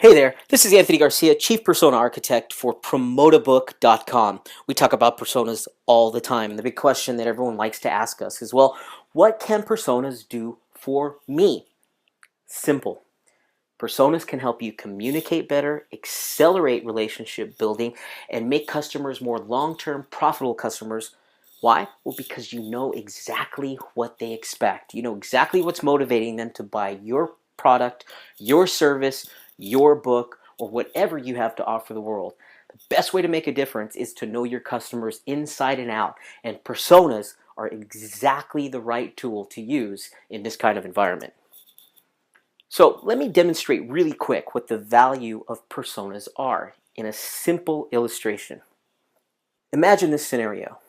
Hey there, this is Anthony Garcia, Chief Persona Architect for Promotabook.com. We talk about personas all the time, and the big question that everyone likes to ask us is, well, what can personas do for me? Simple. Personas can help you communicate better, accelerate relationship building, and make customers more long-term profitable customers. Why? Well, because you know exactly what they expect. You know exactly what's motivating them to buy your product, your service, your book, or whatever you have to offer the world. The best way to make a difference is to know your customers inside and out, and personas are exactly the right tool to use in this kind of environment. So let me demonstrate really quick what the value of personas are in a simple illustration. Imagine this scenario.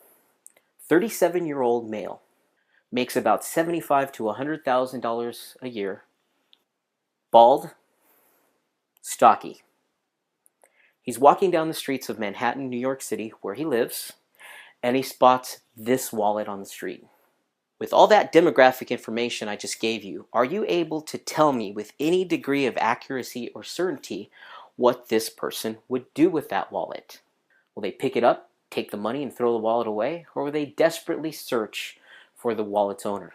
37-year-old male, makes about $75,000 to $100,000 a year, bald, stocky. He's walking down the streets of Manhattan, New York City, where he lives, and he spots this wallet on the street. With all that demographic information I just gave you, are you able to tell me with any degree of accuracy or certainty what this person would do with that wallet? Will they pick it up, take the money, and throw the wallet away? Or will they desperately search for the wallet's owner?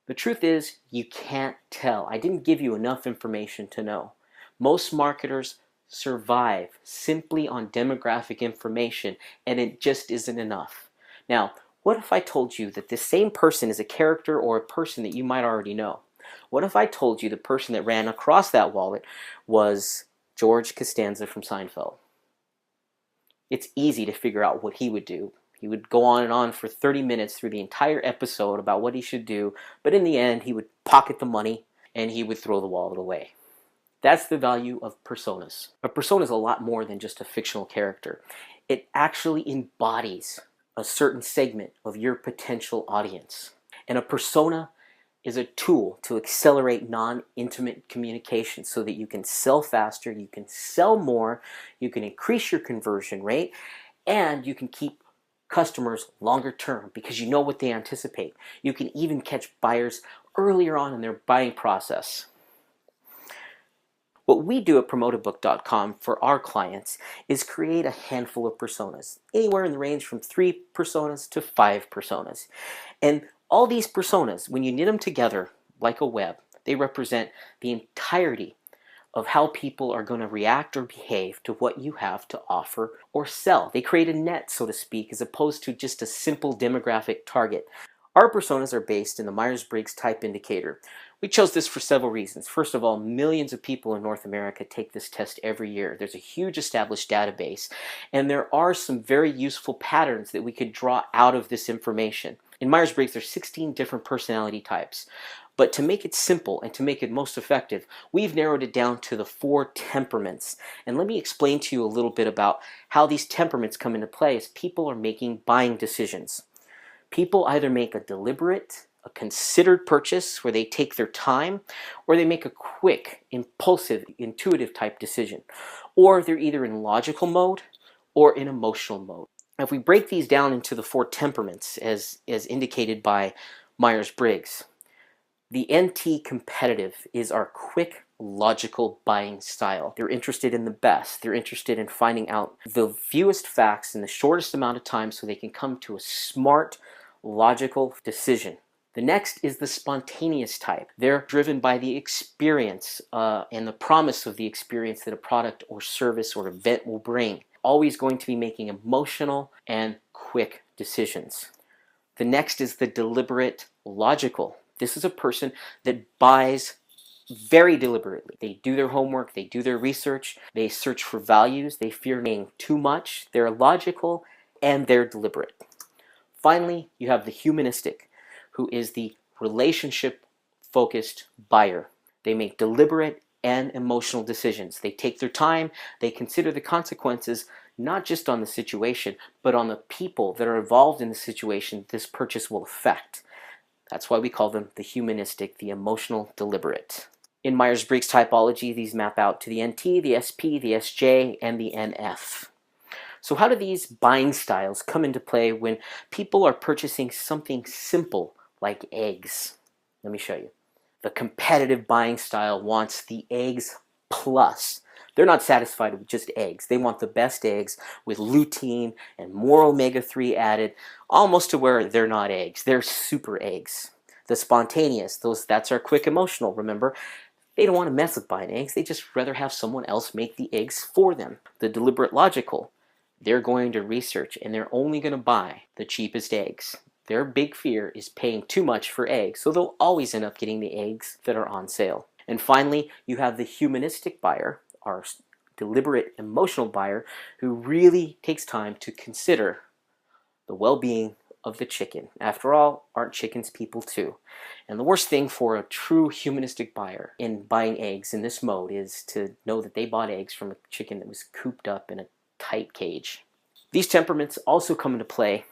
The truth is, you can't tell. I didn't give you enough information to know. Most marketers survive simply on demographic information, and it just isn't enough. Now, what if I told you that this same person is a character or a person that you might already know? What if I told you the person that ran across that wallet was George Costanza from Seinfeld? It's easy to figure out what he would do. He would go on and on for 30 minutes through the entire episode about what he should do, but in the end, he would pocket the money and he would throw the wallet away. That's the value of personas. A persona is a lot more than just a fictional character. It actually embodies a certain segment of your potential audience. And a persona is a tool to accelerate non-intimate communication so that you can sell faster, you can sell more, you can increase your conversion rate, and you can keep customers longer term because you know what they anticipate. You can even catch buyers earlier on in their buying process. What we do at Promotabook.com for our clients is create a handful of personas, anywhere in the range from 3 personas to 5 personas. And all these personas, when you knit them together like a web, they represent the entirety of how people are going to react or behave to what you have to offer or sell. They create a net, so to speak, as opposed to just a simple demographic target. Our personas are based in the Myers-Briggs Type Indicator. We chose this for several reasons. First of all, millions of people in North America take this test every year. There's a huge established database, and there are some very useful patterns that we could draw out of this information. In Myers-Briggs, there's 16 different personality types. But to make it simple and to make it most effective, we've narrowed it down to the 4 temperaments. And let me explain to you a little bit about how these temperaments come into play as people are making buying decisions. People either make a deliberate, a considered purchase where they take their time, or they make a quick, impulsive, intuitive type decision. Or they're either in logical mode or in emotional mode. Now, if we break these down into the 4 temperaments as indicated by Myers-Briggs, the NT competitive is our quick, logical buying style. They're interested in the best. They're interested in finding out the fewest facts in the shortest amount of time so they can come to a smart, logical decision. The next is the spontaneous type. They're driven by the experience and the promise of the experience that a product or service or event will bring. Always going to be making emotional and quick decisions. The next is the deliberate, logical. This is a person that buys very deliberately. They do their homework, they do their research, they search for values, they fear paying too much, they're logical, and they're deliberate. Finally, you have the humanistic, who is the relationship-focused buyer. They make deliberate and emotional decisions. They take their time, they consider the consequences, not just on the situation, but on the people that are involved in the situation this purchase will affect. That's why we call them the humanistic, the emotional deliberate. In Myers-Briggs typology, these map out to the NT, the SP, the SJ, and the NF. So how do these buying styles come into play when people are purchasing something simple like eggs? Let me show you. The competitive buying style wants the eggs plus. They're not satisfied with just eggs. They want the best eggs with lutein and more omega-3 added, almost to where they're not eggs. They're super eggs. The spontaneous, that's our quick emotional, remember? They don't want to mess with buying eggs. They just rather have someone else make the eggs for them. The deliberate logical, they're going to research and they're only going to buy the cheapest eggs. Their big fear is paying too much for eggs, so they'll always end up getting the eggs that are on sale. And finally, you have the humanistic buyer, our deliberate emotional buyer, who really takes time to consider the well-being of the chicken. After all, aren't chickens people too? And the worst thing for a true humanistic buyer in buying eggs in this mode is to know that they bought eggs from a chicken that was cooped up in a tight cage. These temperaments also come into play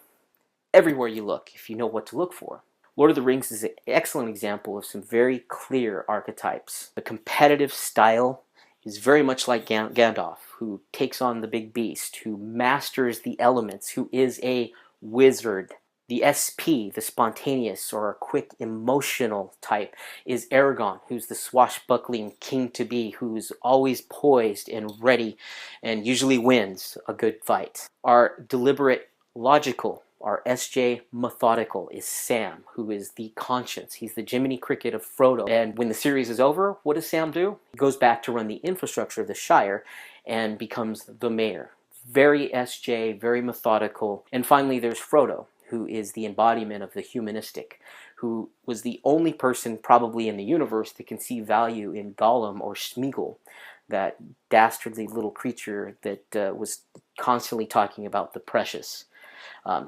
everywhere you look if you know what to look for. Lord of the Rings is an excellent example of some very clear archetypes. The competitive style is very much like Gandalf, who takes on the big beast, who masters the elements, who is a wizard. The SP, the spontaneous or a quick emotional type, is Aragorn, who's the swashbuckling king-to-be, who's always poised and ready and usually wins a good fight. Our deliberate logical, our SJ methodical, is Sam, who is the conscience. He's the Jiminy Cricket of Frodo. And when the series is over, what does Sam do? He goes back to run the infrastructure of the Shire and becomes the mayor. Very SJ, very methodical. And finally, there's Frodo, who is the embodiment of the humanistic, who was the only person probably in the universe that can see value in Gollum or Smeagol, that dastardly little creature that was constantly talking about the precious.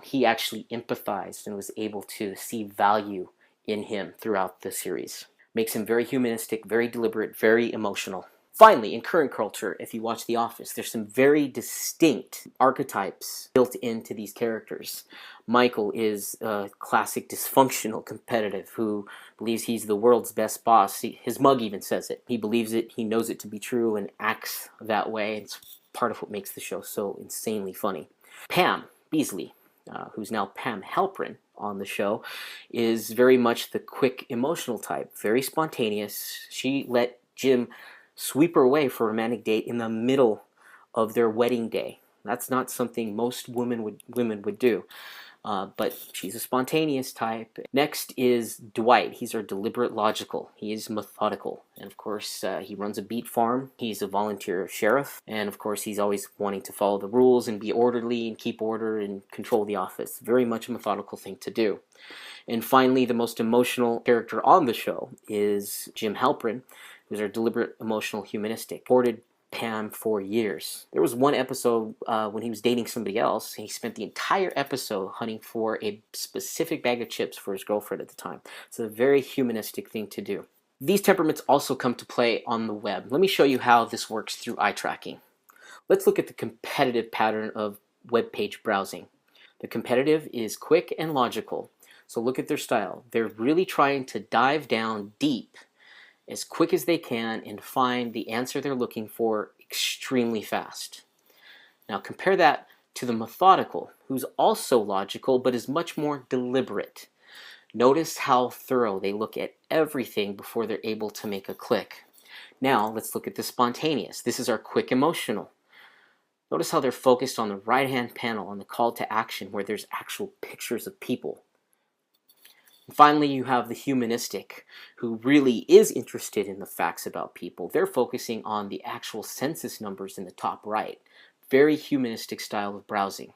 He actually empathized and was able to see value in him throughout the series. Makes him very humanistic, very deliberate, very emotional. Finally, in current culture, if you watch The Office, there's some very distinct archetypes built into these characters. Michael is a classic dysfunctional competitive who believes he's the world's best boss. His mug even says it. He believes it, he knows it to be true, and acts that way. It's part of what makes the show so insanely funny. Pam Beesly, who's now Pam Halprin on the show, is very much the quick emotional type, very spontaneous. She let Jim sweep her away for a romantic date in the middle of their wedding day. That's not something most women would do. But she's a spontaneous type. Next is Dwight. He's our deliberate logical. He is methodical. And of course, he runs a beet farm. He's a volunteer sheriff. And of course, he's always wanting to follow the rules and be orderly and keep order and control the office. Very much a methodical thing to do. And finally, the most emotional character on the show is Jim Halprin, who's our deliberate, emotional, humanistic. Courted Pam for years. There was one episode when he was dating somebody else. He spent the entire episode hunting for a specific bag of chips for his girlfriend at the time. It's a very humanistic thing to do. These temperaments also come to play on the web. Let me show you how this works through eye tracking. Let's look at the competitive pattern of web page browsing. The competitive is quick and logical. So look at their style. They're really trying to dive down deep as quick as they can and find the answer they're looking for extremely fast. Now compare that to the methodical, who's also logical but is much more deliberate. Notice how thorough they look at everything before they're able to make a click. Now let's look at the spontaneous. This is our quick emotional. Notice how they're focused on the right-hand panel on the call to action where there's actual pictures of people. And finally, you have the humanistic, who really is interested in the facts about people. They're focusing on the actual census numbers in the top right. Very humanistic style of browsing.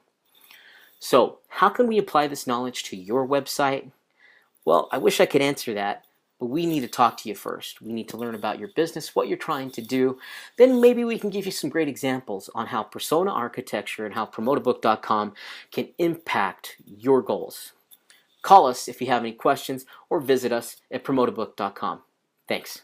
So, how can we apply this knowledge to your website? Well, I wish I could answer that, but we need to talk to you first. We need to learn about your business, what you're trying to do. Then maybe we can give you some great examples on how persona architecture and how Promotabook.com can impact your goals. Call us if you have any questions or visit us at Promotabook.com. Thanks.